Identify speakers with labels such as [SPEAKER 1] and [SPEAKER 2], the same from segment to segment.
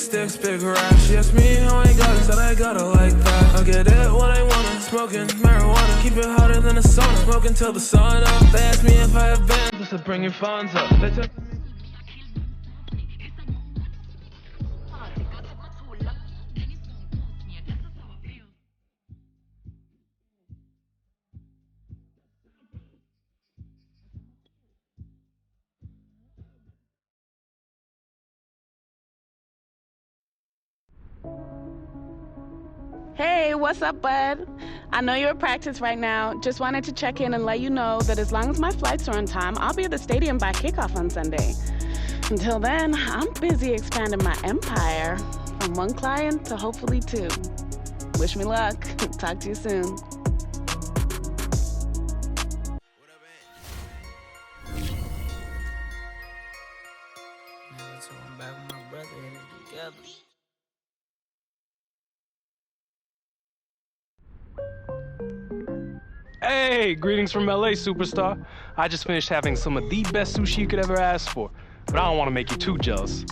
[SPEAKER 1] sticks, big rap. She asked me how I got it, said I got it like that. I get it when I wanna, smoking marijuana. Keep it hotter than a sauna, smoking till the sun up. They asked me if I have bands, I said bring your funds up. They took
[SPEAKER 2] Hey, what's up, bud? I know you're at practice right now. Just wanted to check in and let you know that as long as my flights are on time, I'll be at the stadium by kickoff on Sunday. Until then, I'm busy expanding my empire from one client to hopefully two. Wish me luck. Talk to you soon.
[SPEAKER 3] Hey, greetings from LA, superstar. I just finished having some of the best sushi you could ever ask for, but I don't want to make you too jealous.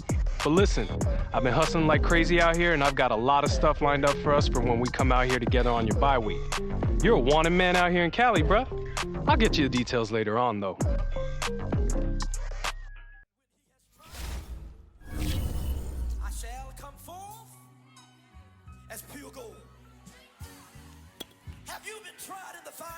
[SPEAKER 3] But listen, I've been hustling like crazy out here, and I've got a lot of stuff lined up for us for when we come out here together on your bye week. You're a wanted man out here in Cali, bruh. I'll get you the details later on, though.
[SPEAKER 4] I shall come forth as pure gold. Have you been tried in the fire?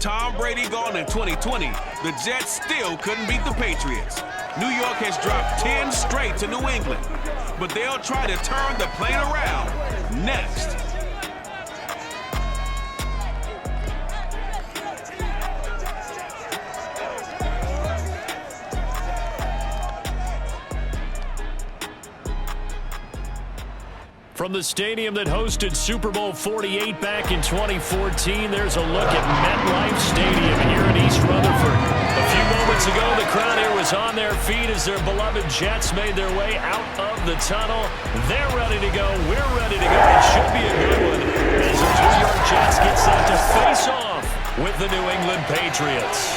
[SPEAKER 5] Tom Brady gone in 2020, the Jets still couldn't beat the Patriots. New York has dropped 10 straight to New England, but they'll try to turn the plane around next.
[SPEAKER 6] From the stadium that hosted Super Bowl 48 back in 2014, there's a look at MetLife Stadium here in East Rutherford. A few moments ago, the crowd here was on their feet as their beloved Jets made their way out of the tunnel. They're ready to go. We're ready to go. It should be a good one as the New York Jets get set to face off with the New England Patriots.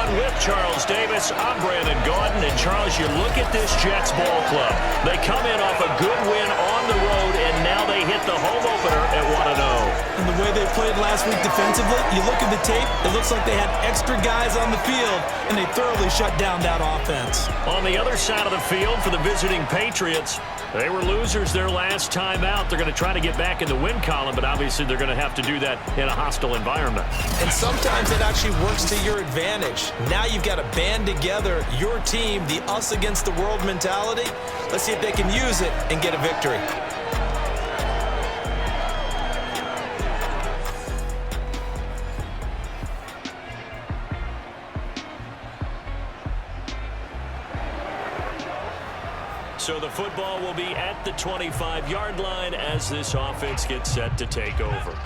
[SPEAKER 6] With Charles Davis, I'm Brandon Gaudin, and Charles, you look at this Jets ball club. They come in off a good win on the road, and now they hit the home opener at 1-0.
[SPEAKER 1] And the way they
[SPEAKER 7] played last week defensively. You look at the tape, it looks like they had extra guys on the field, and they thoroughly shut down that offense.
[SPEAKER 6] On the other side of the field for the visiting Patriots, they were losers their last time out. They're going to try to get back in the win column, but obviously they're going to have to do that in a hostile environment.
[SPEAKER 7] And sometimes it actually works to your advantage. Now you've got to band together your team, the us against the world mentality. Let's see if they can use it and get a victory.
[SPEAKER 6] So the football will be at the 25-yard line as this offense gets set to take over.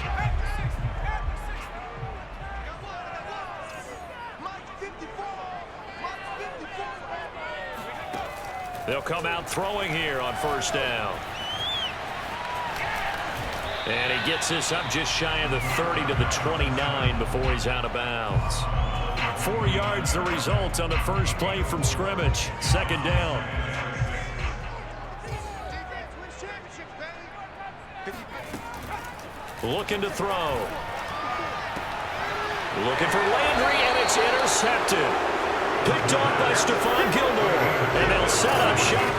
[SPEAKER 6] They'll come out throwing here on first down. And he gets this up just shy of the 30 to the 29 before he's out of bounds. 4 yards the result on the first play from scrimmage. Second down. Looking to throw. Looking for Landry, and it's intercepted. Picked off by Stephon Gilmore. And they'll set up shop.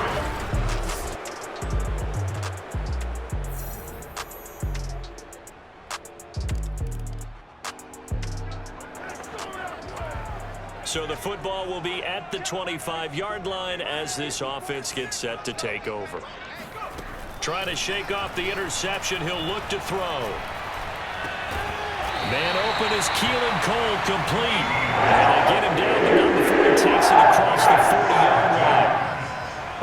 [SPEAKER 6] So the football will be at the 25-yard line as this offense gets set to take over. Trying to shake off the interception. He'll look to throw. Man open is Keelan Cole, complete. And they get him down, but not before he takes it across the 40-yard line.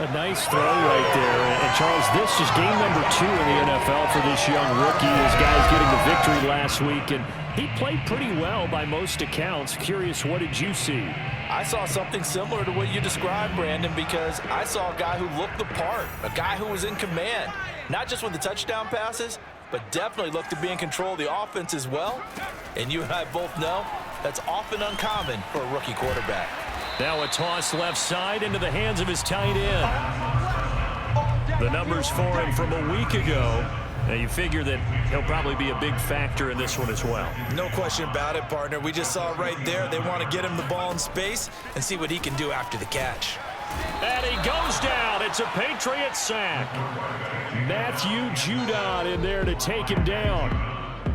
[SPEAKER 8] A nice throw right there. And Charles, this is game number 2 in the NFL for this young rookie. This guy's getting the victory last week, and he played pretty well by most accounts. Curious, what did you see?
[SPEAKER 7] I saw something similar to what you described, Brandon, because I saw a guy who looked the part, a guy who was in command, not just with the touchdown passes, but definitely looked to be in control of the offense as well. And you and I both know that's often uncommon for a rookie quarterback.
[SPEAKER 6] Now a toss left side into the hands of his tight end. The numbers for him from a week ago. Now you figure that he'll probably be a big factor in this one as well.
[SPEAKER 7] No question about it, partner. We just saw it right there. They want to get him the ball in space and see what he can do after the catch.
[SPEAKER 6] And he goes down. It's a Patriots sack.
[SPEAKER 8] Matthew Judon in there to take him down.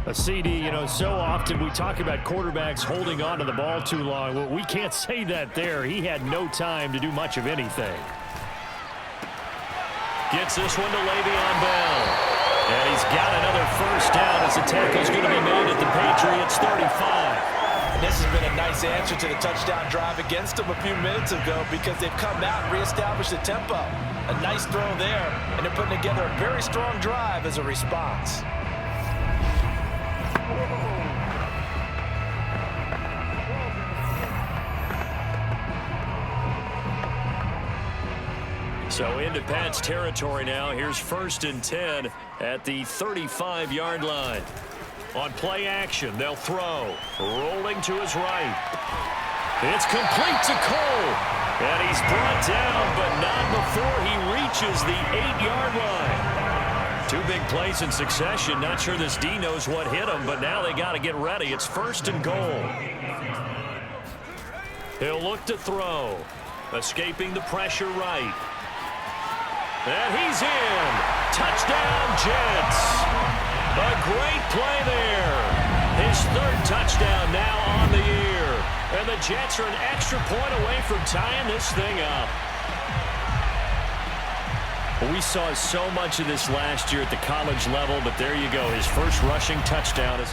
[SPEAKER 8] A CD, you know, so often we talk about quarterbacks holding on to the ball too long. Well, we can't say that there. He had no time to do much of anything.
[SPEAKER 6] Gets this one to Le'Veon Bell. And he's got another first down as the tackle's going to be made at the Patriots 35.
[SPEAKER 7] And this has been a nice answer to the touchdown drive against them a few minutes ago because they've come out and reestablished the tempo. A nice throw there, and they're putting together a very strong drive as a response.
[SPEAKER 6] So into Pat's territory now. Here's 1st and 10 at the 35-yard line. On play action, they'll throw. Rolling to his right. It's complete to Cole. And he's brought down, but not before he reaches the 8-yard line. 2 big plays in succession. Not sure this D knows what hit him, but now they got to get ready. It's 1st and goal. He'll look to throw. Escaping the pressure right. And he's in. Touchdown, Jets. A great play there. His 3rd touchdown now on the year. And the Jets are an extra point away from tying this thing up.
[SPEAKER 8] We saw so much of this last year at the college level, but there you go. His first rushing touchdown is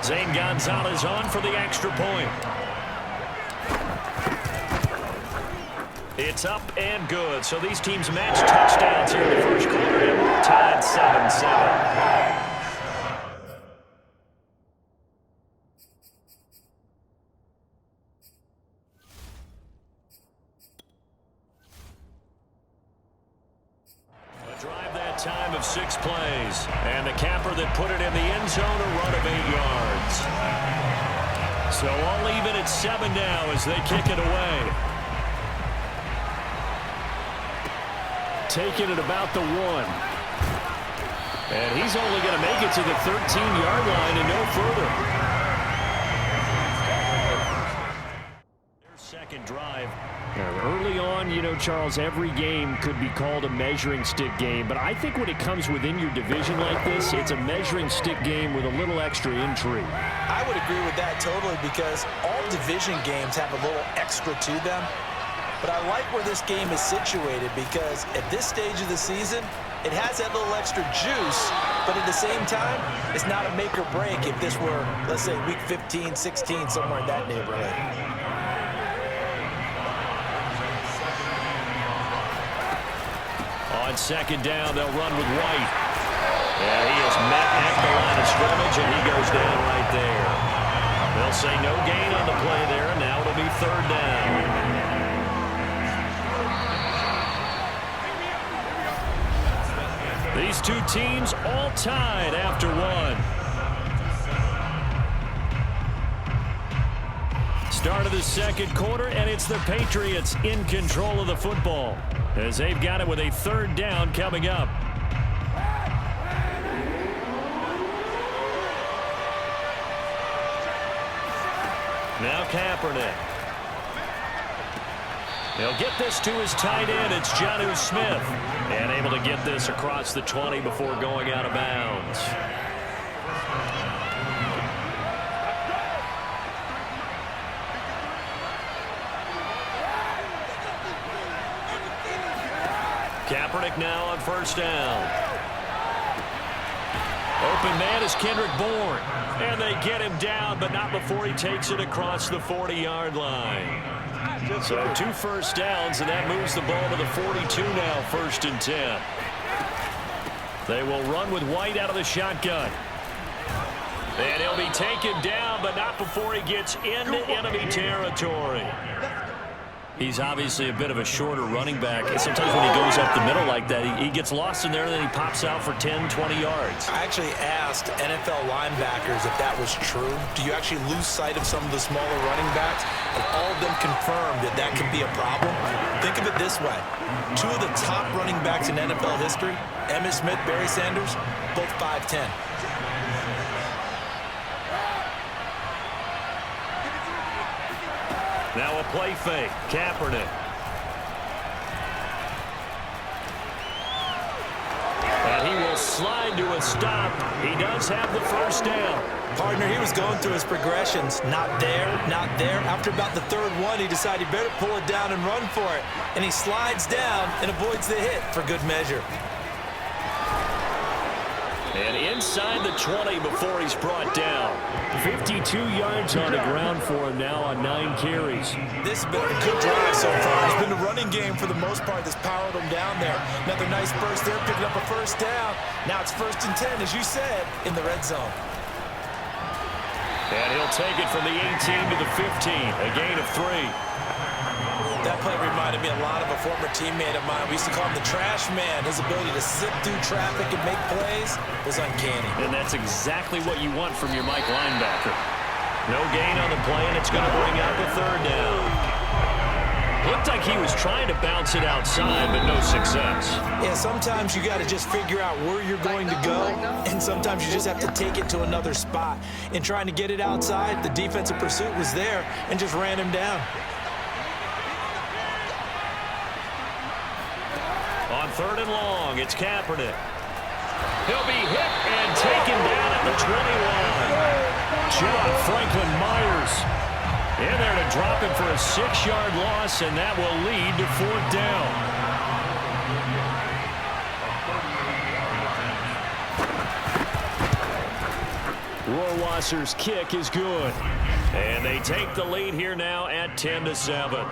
[SPEAKER 6] Zane Gonzalez on for the extra point. It's up and good. So these teams match touchdowns here in the first quarter, and we're tied 7-7. time of 6 plays. And the capper that put it in the end zone, a run of 8 yards. So all even at 7 now as they kick it away. Taking it about the 1. And he's only going to make it to the 13-yard line and no further. Their second drive. Early on, you know, Charles, every game could be called a measuring stick game. But I think when it comes within your division like this, it's a measuring stick game with a little extra intrigue.
[SPEAKER 7] I would agree with that totally because all division games have a little extra to them. But I like where this game is situated because at this stage of the season, it has that little extra juice, but at the same time, it's not a make or break if this were, let's say, week 15, 16, somewhere in that neighborhood.
[SPEAKER 6] On second down, they'll run with White. And he is met at the line of scrimmage, and he goes down right there. They'll say no gain on the play there, and now it'll be 3rd down. These two teams all tied after 1. Start of the second quarter, and it's the Patriots in control of the football as they've got it with a 3rd down coming up. Now Kaepernick. He'll get this to his tight end. It's Jonnu Smith. And able to get this across the 20 before going out of bounds. Kaepernick now on 1st down. Open man is Kendrick Bourne. And they get him down, but not before he takes it across the 40-yard line. So 2 first downs, and that moves the ball to the 42 now, 1st and 10. They will run with White out of the shotgun. And he'll be taken down, but not before he gets into enemy territory. He's obviously a bit of a shorter running back. Sometimes when he goes up the middle like that, he gets lost in there, and then he pops out for 10, 20 yards.
[SPEAKER 7] I actually asked NFL linebackers if that was true. Do you actually lose sight of some of the smaller running backs? And all of them confirmed that that can be a problem. Think of it this way. 2 of the top running backs in NFL history, Emmitt Smith, Barry Sanders, both 5'10".
[SPEAKER 6] Now a play fake. Kaepernick. And he will slide to a stop. He does have the 1st down.
[SPEAKER 7] Partner, he was going through his progressions. Not there, not there. After about the 3rd one, he decided he better pull it down and run for it. And he slides down and avoids the hit for good measure.
[SPEAKER 6] And inside the 20 before he's brought down. 52 yards on the ground for him now on 9 carries.
[SPEAKER 7] This has been a good drive so far. It's been a running game for the most part that's powered him down there. Another nice burst there, picking up a 1st down. Now it's 1st and 10, as you said, in the red zone.
[SPEAKER 6] And he'll take it from the 18 to the 15, a gain of 3.
[SPEAKER 7] That play reminded me a lot of a former teammate of mine. We used to call him the trash man. His ability to zip through traffic and make plays was uncanny.
[SPEAKER 6] And that's exactly what you want from your Mike linebacker. No gain on the play, and it's going to bring up a 3rd down. Looked like he was trying to bounce it outside, but no success.
[SPEAKER 7] Yeah, sometimes you got to just figure out where you're going to go, and sometimes you just have to take it to another spot. In trying to get it outside, the defensive pursuit was there and just ran him down.
[SPEAKER 6] On 3rd and long, it's Kaepernick. He'll be hit and taken down at the 21. John Franklin Myers in there to drop him for a 6-yard loss, and that will lead to 4th down. Rohrwasser's kick is good. And they take the lead here now at 10-7.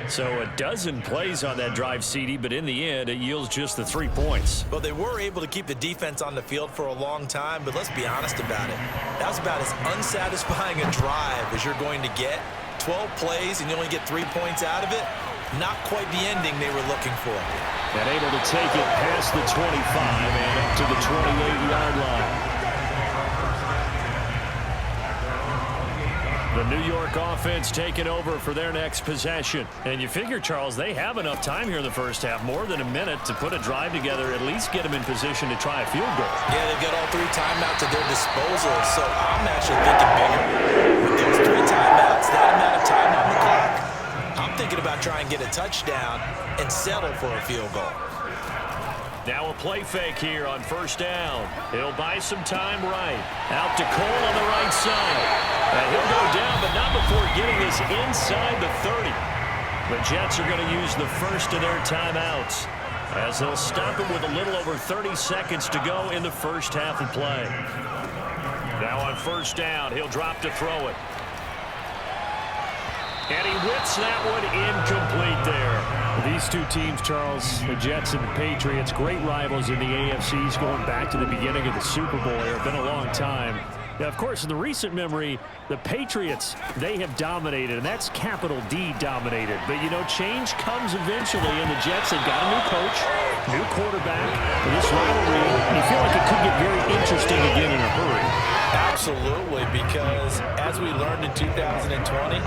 [SPEAKER 6] So a dozen plays on that drive, CD, but in the end, it yields just the 3 points.
[SPEAKER 7] Well, they were able to keep the defense on the field for a long time, but let's be honest about it. That was about as unsatisfying a drive as you're going to get. 12 plays and you only get 3 points out of it. Not quite the ending they were looking for.
[SPEAKER 8] And able to take it past the 25 and up to the 28-yard line. The New York offense taking over for their next possession. And you figure, Charles, they have enough time here in the first half, more than a minute, to put a drive together, at least get them in position to try a field goal.
[SPEAKER 7] Yeah, they've got all 3 timeouts at their disposal, so I'm actually thinking bigger. With those 3 timeouts, that amount of time on the clock, I'm thinking about trying to get a touchdown and settle for a field goal.
[SPEAKER 8] Now a play fake here on first down. He'll buy some time right. Out to Cole on the right side. And he'll go down, but not before getting this inside the 30. The Jets are going to use the first of their timeouts, as they'll stop it with a little over 30 seconds to go in the first half of play. Now on first down, he'll drop to throw it. And he whips that one incomplete there.
[SPEAKER 9] These two teams, Charles, the Jets and the Patriots, great rivals in the AFCs going back to the beginning of the Super Bowl era. Been a long time. Now, of course, in the recent memory, the Patriots, they have dominated, and that's capital D dominated. But, you know, change comes eventually, and the Jets have got a new coach, new quarterback. For this rivalry, you feel like it could get very interesting again in a hurry.
[SPEAKER 7] Absolutely, because as we learned in 2020,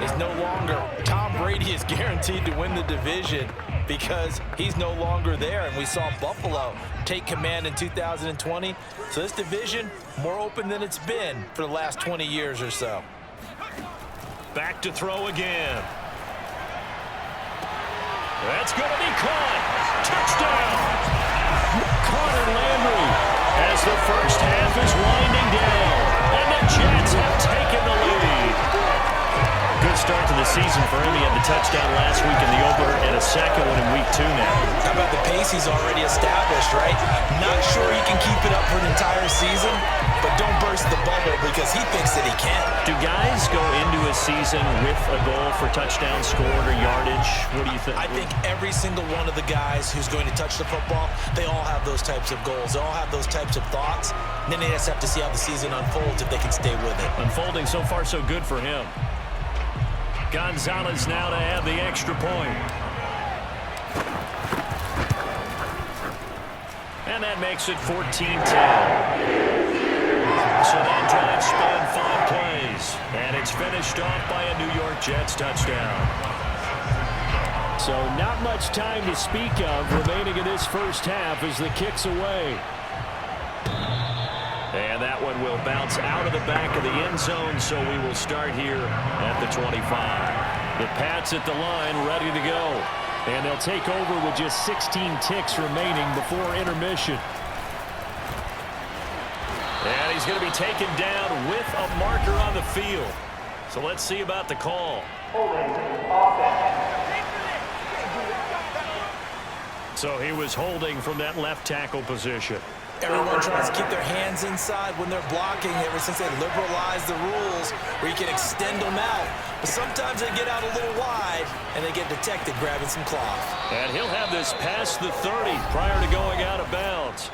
[SPEAKER 7] it's no longer Tom Brady is guaranteed to win the division because he's no longer there. And we saw Buffalo take command in 2020. So this division, more open than it's been for the last 20 years or so.
[SPEAKER 8] Back to throw again. That's going to be caught. Touchdown. Connor Landry as the first half is winding down. And the Jets have taken the lead. Good start to the season for him. He had the touchdown last week in the opener and a second one in week 2 now.
[SPEAKER 7] How about the pace he's already established, right? Not sure he can keep it up for an entire season, but don't burst the bubble because he thinks that he can.
[SPEAKER 8] Do guys go into a season with a goal for touchdown scored or yardage? What do you think?
[SPEAKER 7] I think every single one of the guys who's going to touch the football, they all have those types of goals. They all have those types of thoughts. And then they just have to see how the season unfolds if they can stay with it.
[SPEAKER 8] Unfolding so far so good for him. Gonzalez now to have the extra point. And that makes it 14-10. So that drive spanned 5 plays. And it's finished off by a New York Jets touchdown.
[SPEAKER 9] So not much time to speak of remaining in this first half as the kick's away.
[SPEAKER 8] And that one will bounce out of the back of the end zone, so we will start here at the 25. The Pats at the line, ready to go.
[SPEAKER 9] And they'll take over with just 16 ticks remaining before intermission.
[SPEAKER 8] And he's going to be taken down with a marker on the field. So let's see about the call. So he was holding from that left tackle position.
[SPEAKER 7] Everyone tries to keep their hands inside when they're blocking ever since they liberalized the rules where you can extend them out. But sometimes they get out a little wide and they get detected grabbing some cloth.
[SPEAKER 8] And he'll have this past the 30 prior to going out of bounds.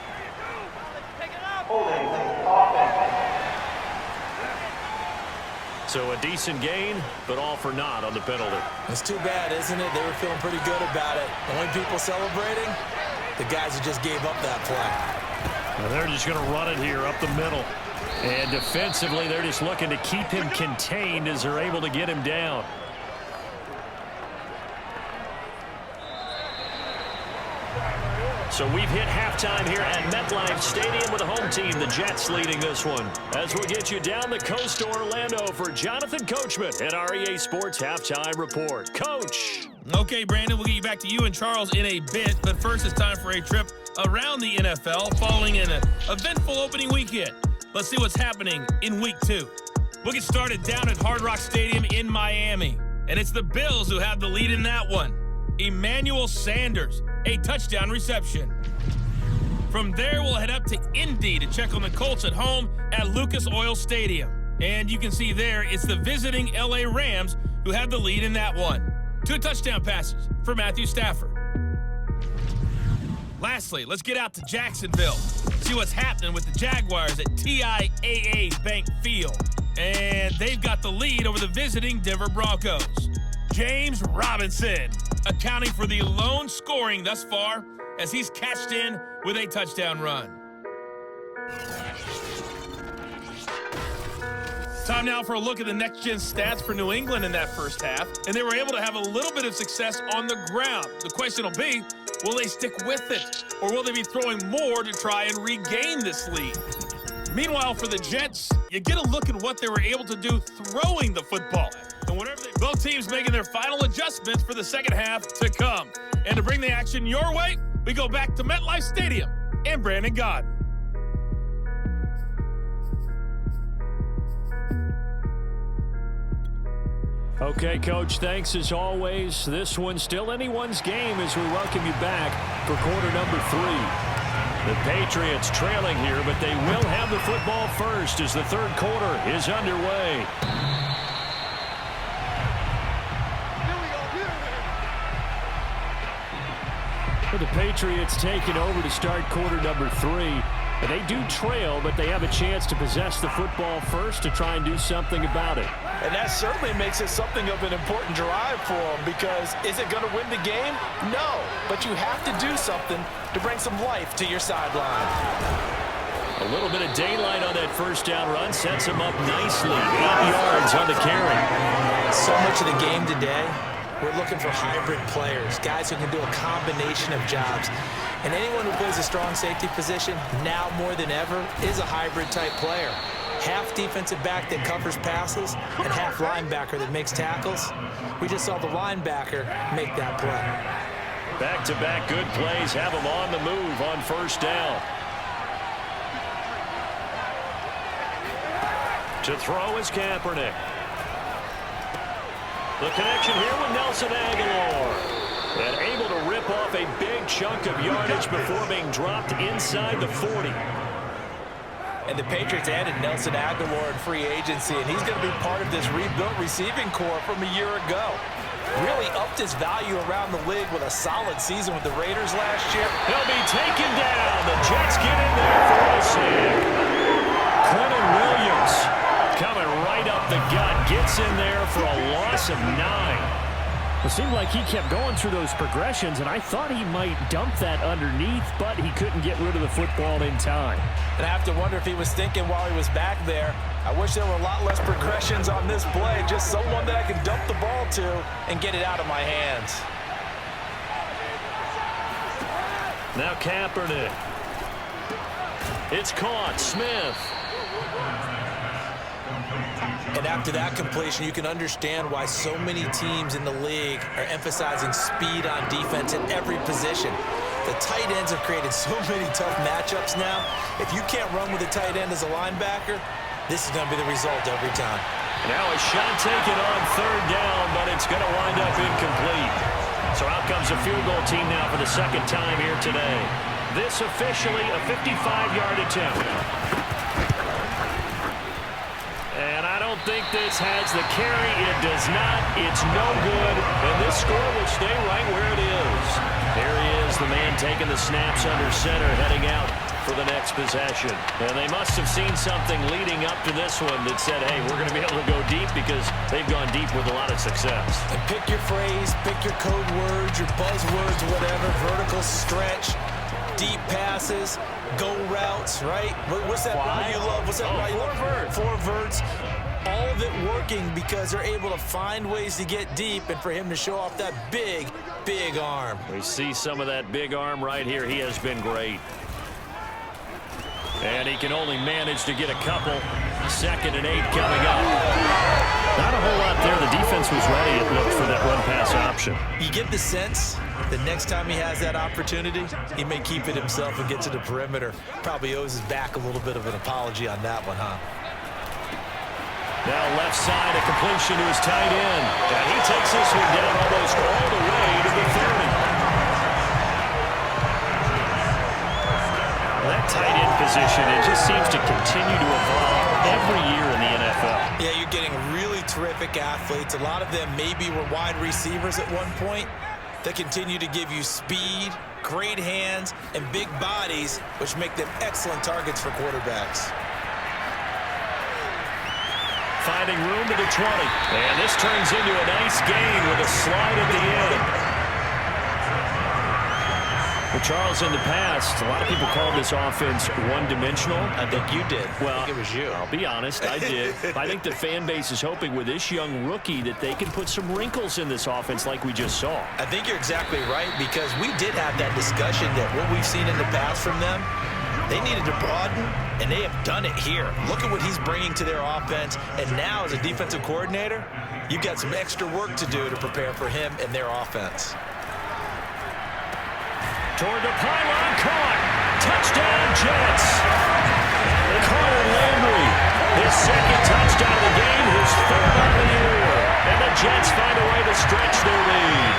[SPEAKER 8] So a decent gain, but all for naught on the penalty.
[SPEAKER 7] It's too bad, isn't it? They were feeling pretty good about it. The only people celebrating, the guys who just gave up that play.
[SPEAKER 8] Well, they're just going to run it here up the middle. And defensively, they're just looking to keep him contained as they're able to get him down. So we've hit halftime here at MetLife Stadium with the home team, the Jets, leading this one. As we get you down the coast to Orlando for Jonathan Coachman at REA Sports Halftime Report. Coach.
[SPEAKER 10] Okay, Brandon, we'll get you back to you and Charles in a bit. But first, it's time for a trip around the NFL following an eventful opening weekend. Let's see what's happening in week 2. We'll get started down at Hard Rock Stadium in Miami. And it's the Bills who have the lead in that one. Emmanuel Sanders, a touchdown reception. From there, we'll head up to Indy to check on the Colts at home at Lucas Oil Stadium. And you can see there, it's the visiting LA Rams who have the lead in that one. 2 touchdown passes for Matthew Stafford. Lastly, let's get out to Jacksonville. See what's happening with the Jaguars at TIAA Bank Field. And they've got the lead over the visiting Denver Broncos. James Robinson, accounting for the lone scoring thus far as he's cashed in with a touchdown run. Time now for a look at the next-gen stats for New England in that first half, and they were able to have a little bit of success on the ground. The question will be, will they stick with it, or will they be throwing more to try and regain this lead? Meanwhile, for the Jets, you get a look at what they were able to do throwing the football. And both teams making their final adjustments for the second half to come. And to bring the action your way, we go back to MetLife Stadium and Brandon Gaudin.
[SPEAKER 8] Okay, Coach, thanks as always. This one's still anyone's game as we welcome you back for quarter number 3. The Patriots trailing here, but they will have the football first as the third quarter is underway. The Patriots taking over to start quarter number 3. They do trail, but they have a chance to possess the football first to try and do something about it.
[SPEAKER 7] And that certainly makes it something of an important drive for them, because is it going to win the game? No, but you have to do something to bring some life to your sideline.
[SPEAKER 8] A little bit of daylight on that first down run sets him up nicely. 8 yards on the carry.
[SPEAKER 7] So much of the game today, we're looking for hybrid players, guys who can do a combination of jobs. And anyone who plays a strong safety position, now more than ever, is a hybrid type player. Half defensive back that covers passes and half linebacker that makes tackles. We just saw the linebacker make that play.
[SPEAKER 8] Back-to-back good plays have him on the move on first down. To throw is Kaepernick. The connection here with Nelson Aguilar. And able to rip off a big chunk of yardage before being dropped inside the 40.
[SPEAKER 7] And the Patriots added Nelson Aguilar in free agency, and he's going to be part of this rebuilt receiving corps from a year ago. Really upped his value around the league with a solid season with the Raiders last year.
[SPEAKER 8] He'll be taken down. The Jets get in there for a sack. Quentin Williams coming right up the gut. Gets in there for a loss of 9. It seemed like he kept going through those progressions, and I thought he might dump that underneath, but he couldn't get rid of the football in time.
[SPEAKER 7] And I have to wonder if he was thinking while he was back there, I wish there were a lot less progressions on this play, just someone that I could dump the ball to and get it out of my hands.
[SPEAKER 8] Now Kaepernick. It's caught. Smith.
[SPEAKER 7] And after that completion, you can understand why so many teams in the league are emphasizing speed on defense at every position. The tight ends have created so many tough matchups now. If you can't run with a tight end as a linebacker, this is going to be the result every time.
[SPEAKER 8] Now a shot taken on third down, but it's going to wind up incomplete. So out comes a field goal team now for the second time here today. This officially a 55-yard attempt. And I don't think this has the carry. It does not. It's no good. And this score will stay right where it is. There he is, the man taking the snaps under center, heading out for the next possession. And they must have seen something leading up to this one that said, hey, we're going to be able to go deep, because they've gone deep with a lot of success.
[SPEAKER 7] And pick your phrase, pick your code words, your buzzwords, whatever, vertical stretch, deep passes, go routes, right? What's that one you love? What's that one you love? Four verts. All of it working because they're able to find ways to get deep, and for him to show off that big, big arm.
[SPEAKER 8] We see some of that big arm right here. He has been great. And he can only manage to get a couple. 2nd and 8 coming up. Not a whole lot there. The defense was ready, it looked, for that run-pass option.
[SPEAKER 7] You get the sense that next time he has that opportunity, he may keep it himself and get to the perimeter. Probably owes his back a little bit of an apology on that one, huh?
[SPEAKER 8] Now left side, a completion to his tight end. And he takes this one down almost all the way to the 30. That tight end position, it just seems to continue to evolve every year in the NFL.
[SPEAKER 7] Yeah, you're getting really terrific athletes. A lot of them maybe were wide receivers at one point. They continue to give you speed, great hands, and big bodies, which make them excellent targets for quarterbacks.
[SPEAKER 6] finding room to the 20. And this turns into a nice gain with a slide at the end. Well, Charles, in the past, a lot of people called this offense one-dimensional.
[SPEAKER 7] I think you did.
[SPEAKER 6] Well,
[SPEAKER 7] I think it was you.
[SPEAKER 6] I'll be honest, I did. I think the fan base is hoping with this young rookie that they can put some wrinkles in this offense like we just saw.
[SPEAKER 7] I think you're exactly right, because we did have that discussion that what we've seen in the past from them, they needed to broaden, and they have done it here. Look at what he's bringing to their offense, and now as a defensive coordinator, you've got some extra work to do to prepare for him and their offense.
[SPEAKER 6] Toward the pylon, caught. Touchdown, Jets. Carter Landry, his second touchdown of the game, his third on the year. And the Jets find a way to stretch their lead.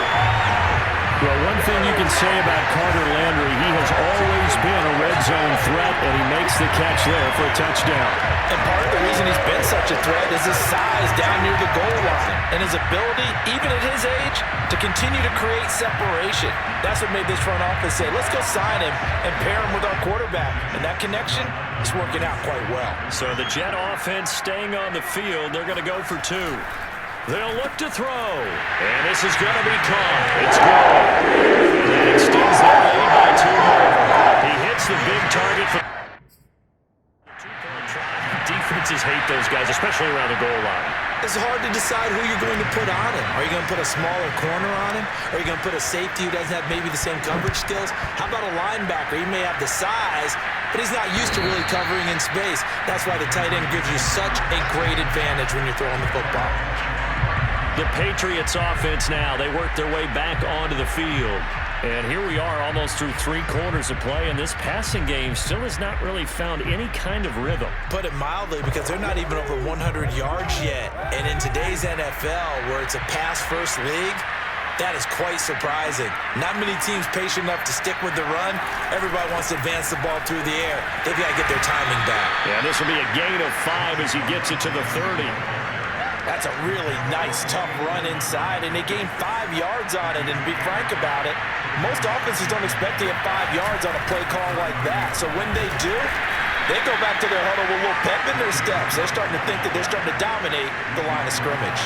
[SPEAKER 6] Well, one thing you can say about Carter Landry, he has always been a red zone threat, and he makes the catch there for a touchdown.
[SPEAKER 7] And part of the reason he's been such a threat is his size down near the goal line and his ability, even at his age, to continue to create separation. That's what made this front office say, let's go sign him and pair him with our quarterback. And that connection is working out quite well. So
[SPEAKER 6] the Jet offense staying on the field. They're going to go for two. They'll look to throw. And this is going to be caught. It's good. And extends their lead by 2 more. He hits the big target for defenses hate those guys, especially around the goal line.
[SPEAKER 7] It's hard to decide who you're going to put on him. Are you going to put a smaller corner on him? Are you going to put a safety who doesn't have maybe the same coverage skills? How about a linebacker? He may have the size, but he's not used to really covering in space. That's why the tight end gives you such a great advantage when you're throwing the football.
[SPEAKER 6] The Patriots offense now, they work their way back onto the field. And here we are almost through 3 quarters of play, and this passing game still has not really found any kind of rhythm.
[SPEAKER 7] Put it mildly, because they're not even over 100 yards yet. And in today's NFL, where it's a pass-first league, that is quite surprising. Not many teams patient enough to stick with the run. Everybody wants to advance the ball through the air. They've got to get their timing back.
[SPEAKER 6] Yeah, this will be a gain of 5 as he gets it to the 30.
[SPEAKER 7] That's a really nice, tough run inside, and they gained 5 yards on it. And to be frank about it, most offenses don't expect to get 5 yards on a play call like that. So when they do, they go back to their huddle with a little pep in their steps. They're starting to think that they're starting to dominate the line of scrimmage.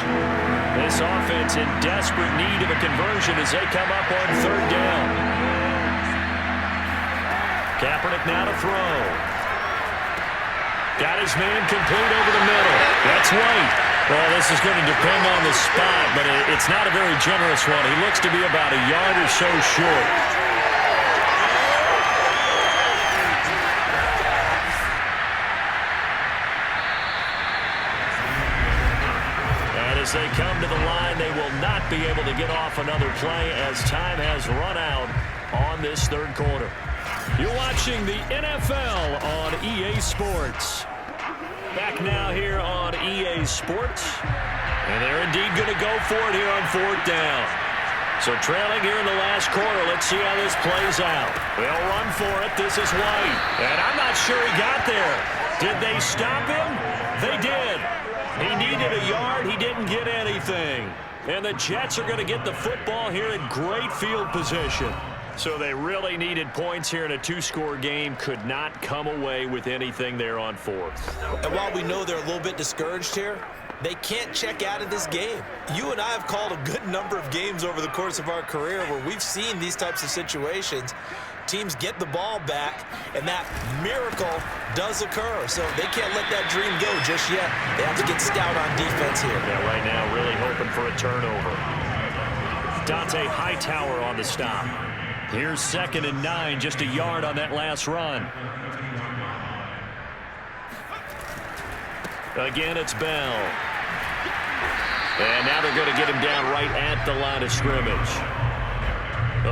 [SPEAKER 6] This offense in desperate need of a conversion as they come up on 3rd down. Kaepernick now to throw. Got his man complete over the middle. That's White. Well, this is going to depend on the spot, but it's not a very generous one. He looks to be about a yard or so short. And as they come to the line, they will not be able to get off another play as time has run out on this 3rd quarter. You're watching the NFL on EA Sports. Back now here on EA Sports. And they're indeed going to go for it here on 4th down. So trailing here in the last quarter. Let's see how this plays out. They'll run for it. This is White. And I'm not sure he got there. Did they stop him? They did. He needed a yard. He didn't get anything. And the Jets are going to get the football here in great field position. So they really needed points here in a 2-score game. Could not come away with anything there on 4th.
[SPEAKER 7] And while we know they're a little bit discouraged here, they can't check out of this game. You and I have called a good number of games over the course of our career where we've seen these types of situations. Teams get the ball back, and that miracle does occur. So they can't let that dream go just yet. They have to get stout on defense here.
[SPEAKER 6] Yeah, right now really hoping for a turnover. Dante Hightower on the stop. Here's 2nd and 9, just a yard on that last run. Again, it's Bell. And now they're going to get him down right at the line of scrimmage.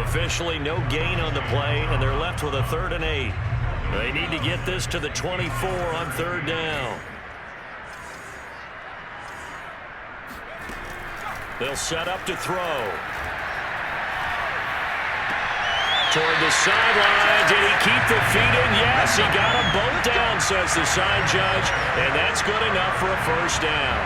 [SPEAKER 6] Officially no gain on the play, and they're left with a 3rd and 8. They need to get this to the 24 on 3rd down. They'll set up to throw. Toward the sideline. Did he keep the feet in? Yes, he got them both down, says the side judge. And that's good enough for a 1st down.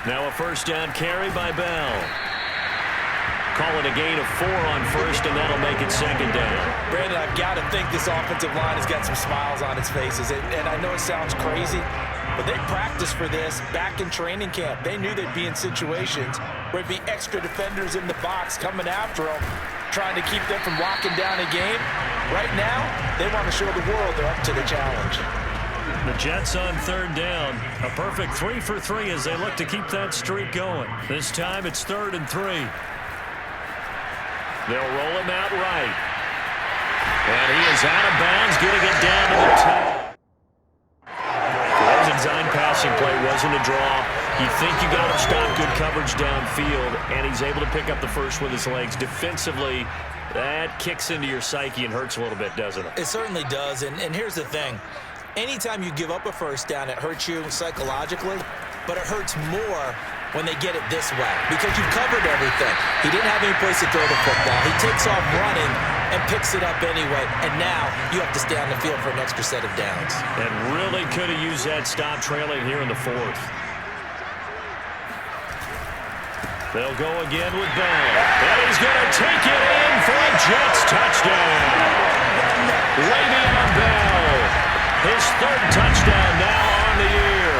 [SPEAKER 6] Now a 1st down carry by Bell. call it a gain of 4 on first, and that'll make it second down.
[SPEAKER 7] Brandon, I've got to think this offensive line has got some smiles on its faces. And I know it sounds crazy, but they practiced for this back in training camp. They knew they'd be in situations where it'd be extra defenders in the box coming after them, trying to keep them from locking down a game. Right now, they want to show the world they're up to the challenge.
[SPEAKER 6] The Jets on third down. A perfect 3 for 3 as they look to keep that streak going. This time it's 3rd and 3. They'll roll him out right. And he is out of bounds, getting it down to the 10. That design passing play wasn't a draw. You think you got him stop good coverage downfield, and he's able to pick up the first with his legs. Defensively, that kicks into your psyche and hurts a little bit, doesn't it?
[SPEAKER 7] It certainly does, and here's the thing. Anytime you give up a first down, it hurts you psychologically, but it hurts more when they get it this way because you've covered everything. He didn't have any place to throw the football. He takes off running and picks it up anyway, and now you have to stay on the field for an extra set of downs.
[SPEAKER 6] And really could have used that stop trailing here in the 4th. They'll go again with Bell. And he's going to take it in for a Jets touchdown. Le'Veon Bell. His 3rd touchdown now on the year.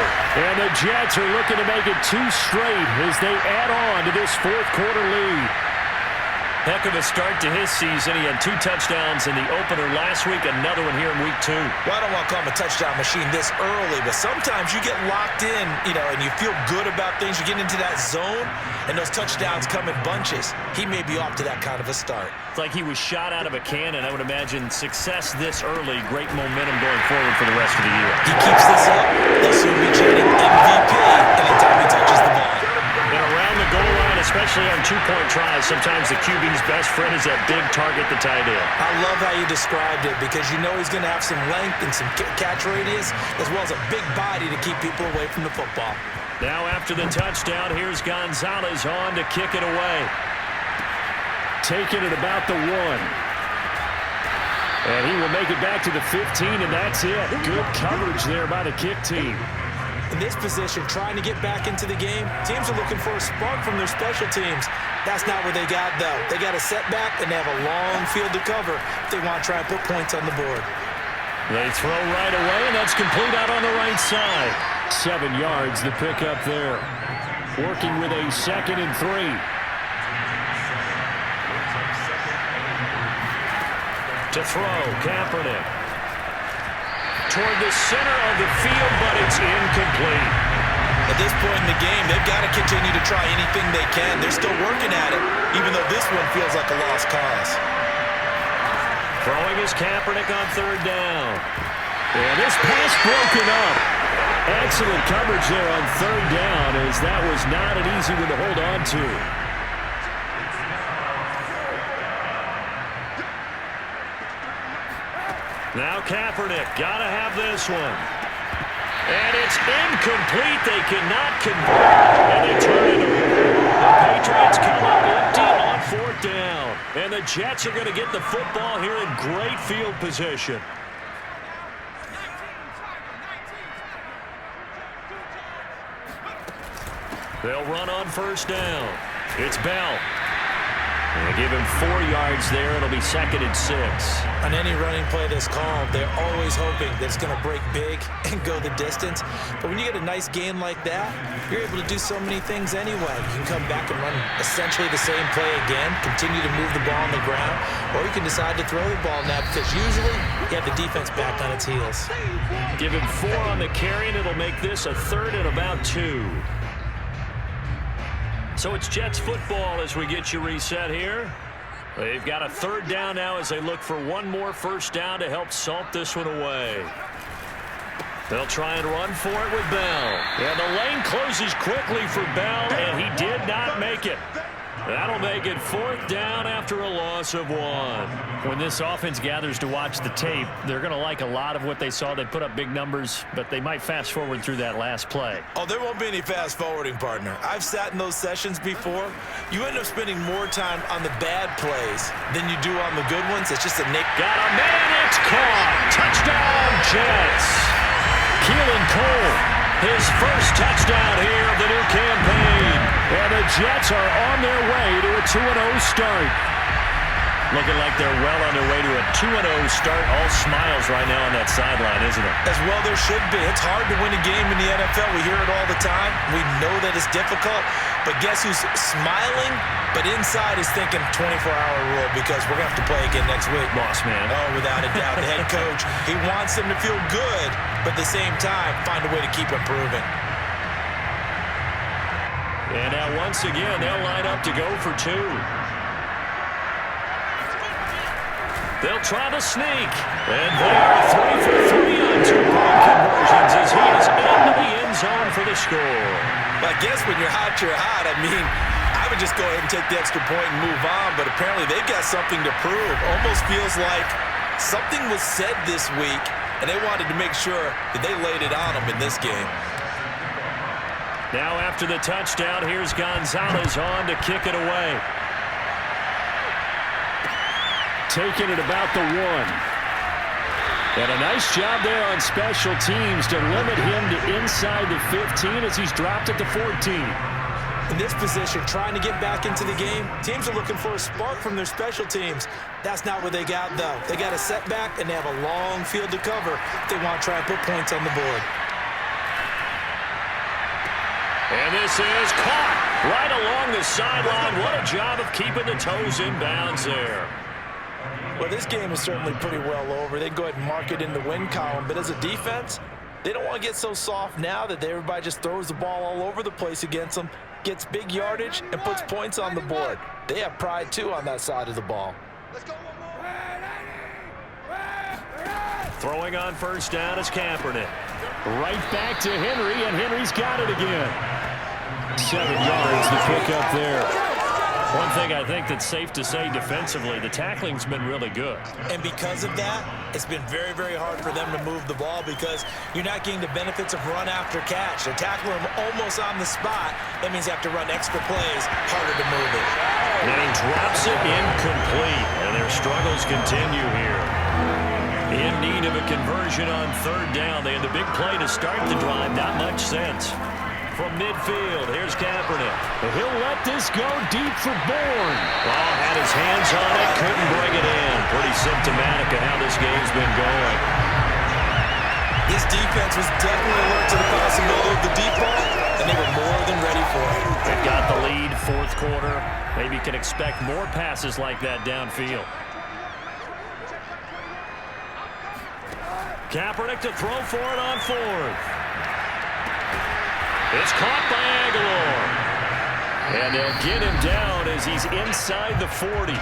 [SPEAKER 9] And the Jets are looking to make it 2 straight as they add on to this 4th quarter lead.
[SPEAKER 6] Heck of a start to his season. He had 2 touchdowns in the opener last week, another one here in week 2.
[SPEAKER 7] Well, I don't want to call him a touchdown machine this early, but sometimes you get locked in, and you feel good about things. You get into that zone, and those touchdowns come in bunches. He may be off to that kind of a start.
[SPEAKER 6] It's like he was shot out of a cannon. I would imagine success this early, great momentum going forward for the rest of the year.
[SPEAKER 7] He keeps this up, they'll soon be chanting MVP anytime he touches the ball.
[SPEAKER 6] And around the goal line, especially on 2-point tries, sometimes the QB's best friend is that big target, the tight end.
[SPEAKER 7] I love how you described it because you know he's going to have some length and some catch radius as well as a big body to keep people away from the football.
[SPEAKER 6] Now after the touchdown, here's Gonzalez on to kick it away.
[SPEAKER 9] Taking it about the 1. And he will make it back to the 15, and that's it. Good coverage there by the kick team.
[SPEAKER 7] In this position, trying to get back into the game, teams are looking for a spark from their special teams. That's not what they got, though. They got a setback, and they have a long field to cover if they want to try and put points on the board.
[SPEAKER 6] They throw right away, and that's complete out on the right side.
[SPEAKER 9] 7 yards, the pickup there. Working with a 2nd and 3.
[SPEAKER 6] To throw, Kaepernick. Toward the center of the field, but it's incomplete.
[SPEAKER 7] At this point in the game, they've got to continue to try anything they can. They're still working at it, even though this one feels like a lost cause.
[SPEAKER 6] Throwing is Kaepernick on 3rd down. And this pass broken up.
[SPEAKER 9] Excellent coverage there on 3rd down, as that was not an easy one to hold on to.
[SPEAKER 6] Now Kaepernick, gotta have this one. And it's incomplete. They cannot convert, and they turn it over. The Patriots come up empty on 4th down. And the Jets are going to get the football here in great field position. They'll run on 1st down. It's Bell. And they give him 4 yards there. It'll be 2nd and 6.
[SPEAKER 7] On any running play that's called, they're always hoping that it's going to break big and go the distance. But when you get a nice gain like that, you're able to do so many things anyway. You can come back and run essentially the same play again, continue to move the ball on the ground, or you can decide to throw the ball now because usually you have the defense back on its heels.
[SPEAKER 6] Give him 4 on the carry, and it'll make this a 3rd and about 2. So it's Jets football as we get you reset here. They've got a 3rd down now as they look for one more 1st down to help salt this one away. They'll try and run for it with Bell. And the lane closes quickly for Bell, and he did not make it. That'll make it 4th down after a loss of 1. When this offense gathers to watch the tape, they're going to like a lot of what they saw. They put up big numbers, but they might fast forward through that last play.
[SPEAKER 7] Oh, there won't be any fast forwarding, partner. I've sat in those sessions before. You end up spending more time on the bad plays than you do on the good ones. It's just a nick.
[SPEAKER 6] Got a man, it's caught. Touchdown, Jets. Keelan Cole, his 1st touchdown here of the new campaign.
[SPEAKER 8] And the Jets are on their way to a 2-0 start.
[SPEAKER 6] Looking like they're well on their way to a 2-0 start. All smiles right now on that sideline, isn't it?
[SPEAKER 7] As well there should be. It's hard to win a game in the NFL. We hear it all the time. We know that it's difficult. But guess who's smiling? But inside is thinking 24-hour rule because we're going to have to play again next week.
[SPEAKER 6] Boss man.
[SPEAKER 7] Oh, without a doubt. The head coach, he wants them to feel good, but at the same time, find a way to keep improving.
[SPEAKER 6] And now once again, they'll line up to go for 2. They'll try to sneak. And they are 3 for 3 on 2-point conversions as he is into the end zone for the score.
[SPEAKER 7] I guess when you're hot, you're hot. I mean, I would just go ahead and take the extra point and move on, but apparently they've got something to prove. Almost feels like something was said this week, and they wanted to make sure that they laid it on them in this game.
[SPEAKER 8] Now after the touchdown, here's Gonzalez on to kick it away. Taking it about the 1. And a nice job there on special teams to limit him to inside the 15 as he's dropped at the 14.
[SPEAKER 7] In this position, trying to get back into the game, teams are looking for a spark from their special teams. That's not what they got, though. They got a setback, and they have a long field to cover if they want to try and put points on the board.
[SPEAKER 8] And this is caught right along the sideline. What a job of keeping the toes in bounds there.
[SPEAKER 7] Well, this game is certainly pretty well over. They can go ahead and mark it in the win column. But as a defense, they don't want to get so soft now that everybody just throws the ball all over the place against them, gets big yardage, and puts points on the board. They have pride, too, on that side of the ball.
[SPEAKER 8] Throwing on first down is Kaepernick. Right back to Henry, and Henry's got it again. 7 yards to pick up there. One thing I think that's safe to say defensively, the tackling's been really good.
[SPEAKER 7] And because of that, it's been very, very hard for them to move the ball because you're not getting the benefits of run after catch. They tackle him almost on the spot. That means you have to run extra plays, harder to move it.
[SPEAKER 8] And he drops it incomplete, and their struggles continue here. In need of a conversion on 3rd down. They had the big play to start the drive. Not much sense. From midfield, here's Kaepernick. He'll let this go deep for Bourne. Oh, had his hands on it, couldn't bring it in. Pretty symptomatic of how this game's been going.
[SPEAKER 7] This defense was definitely alert to the possibility of the deep ball, and they were more than ready for it.
[SPEAKER 8] They've got the lead, 4th quarter. Maybe can expect more passes like that downfield. Kaepernick to throw for it on 4th. It's caught by Aguilar. And they'll get him down as he's inside the 40.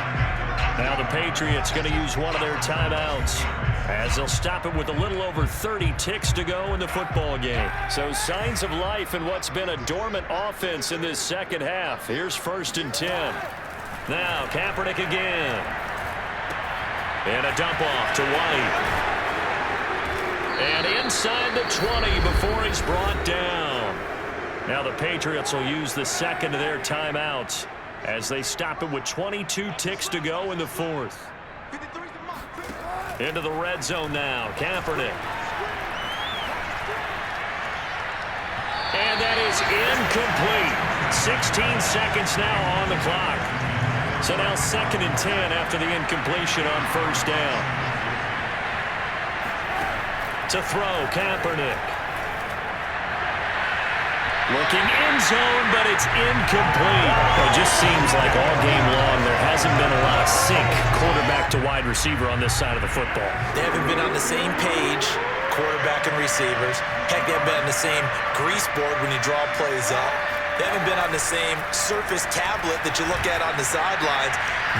[SPEAKER 8] Now the Patriots going to use one of their timeouts as they'll stop it with a little over 30 ticks to go in the football game. So signs of life in what's been a dormant offense in this second half. Here's 1st and 10. Now Kaepernick again. And a dump off to White. And inside the 20 before he's brought down. Now the Patriots will use the second of their timeouts as they stop it with 22 ticks to go in the 4th. Into the red zone now, Kaepernick. And that is incomplete. 16 seconds now on the clock. So now 2nd and 10 after the incompletion on 1st down. To throw, Kaepernick. Looking end zone, but it's incomplete. It just seems like all game long there hasn't been a lot of sync quarterback to wide receiver on this side of the football.
[SPEAKER 7] They haven't been on the same page, quarterback and receivers. Heck, they haven't been on the same grease board when you draw plays up. They haven't been on the same surface tablet that you look at on the sidelines.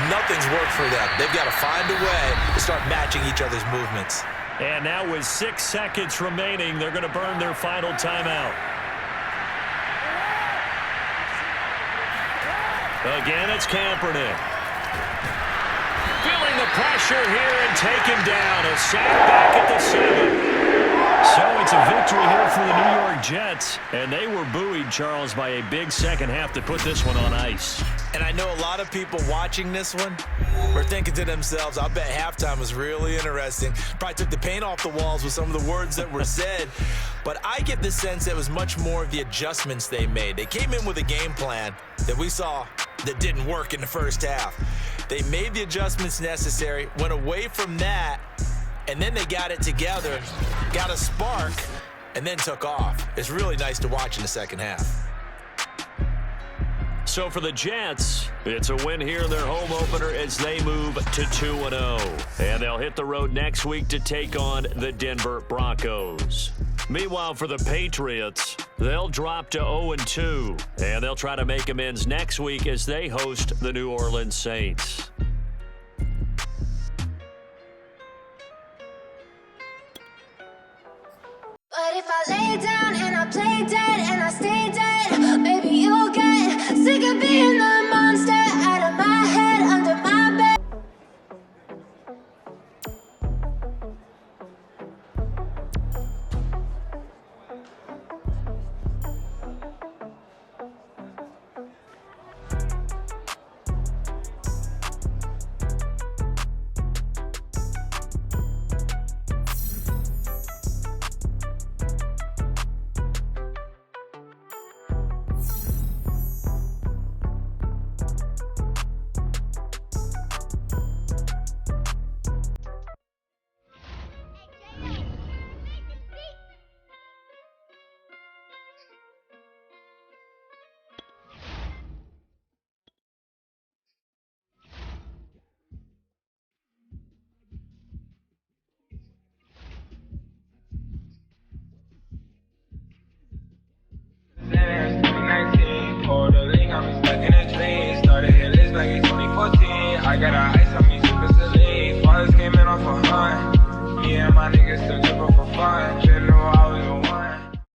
[SPEAKER 7] Nothing's worked for them. They've got to find a way to start matching each other's movements.
[SPEAKER 8] And now with 6 seconds remaining, they're going to burn their final timeout. Again, it's Kaepernick. Feeling the pressure here and taken down. A sack back at the 7. So it's a victory here for the New York Jets. And they were buoyed, Charles, by a big second half to put this one on ice.
[SPEAKER 7] And I know a lot of people watching this one were thinking to themselves, I bet halftime was really interesting. Probably took the paint off the walls with some of the words that were said. but I get the sense that it was much more of the adjustments they made. They came in with a game plan that we saw that didn't work in the first half. They made the adjustments necessary, went away from that, and then they got it together, got a spark, and then took off. It's really nice to watch in the second half.
[SPEAKER 6] So for the Jets, it's a win here in their home opener as they move to 2-0. And they'll hit the road next week to take on the Denver Broncos. Meanwhile, for the Patriots, they'll drop to 0-2. And they'll try to make amends next week as they host the New Orleans Saints.
[SPEAKER 11] But if I lay down and I play dead and I stay dead, maybe you'll get sick of being the monster out of my head, under my bed.
[SPEAKER 1] Pulled the link, I'm stuck in a dream. Started hit list back in 2014. I got a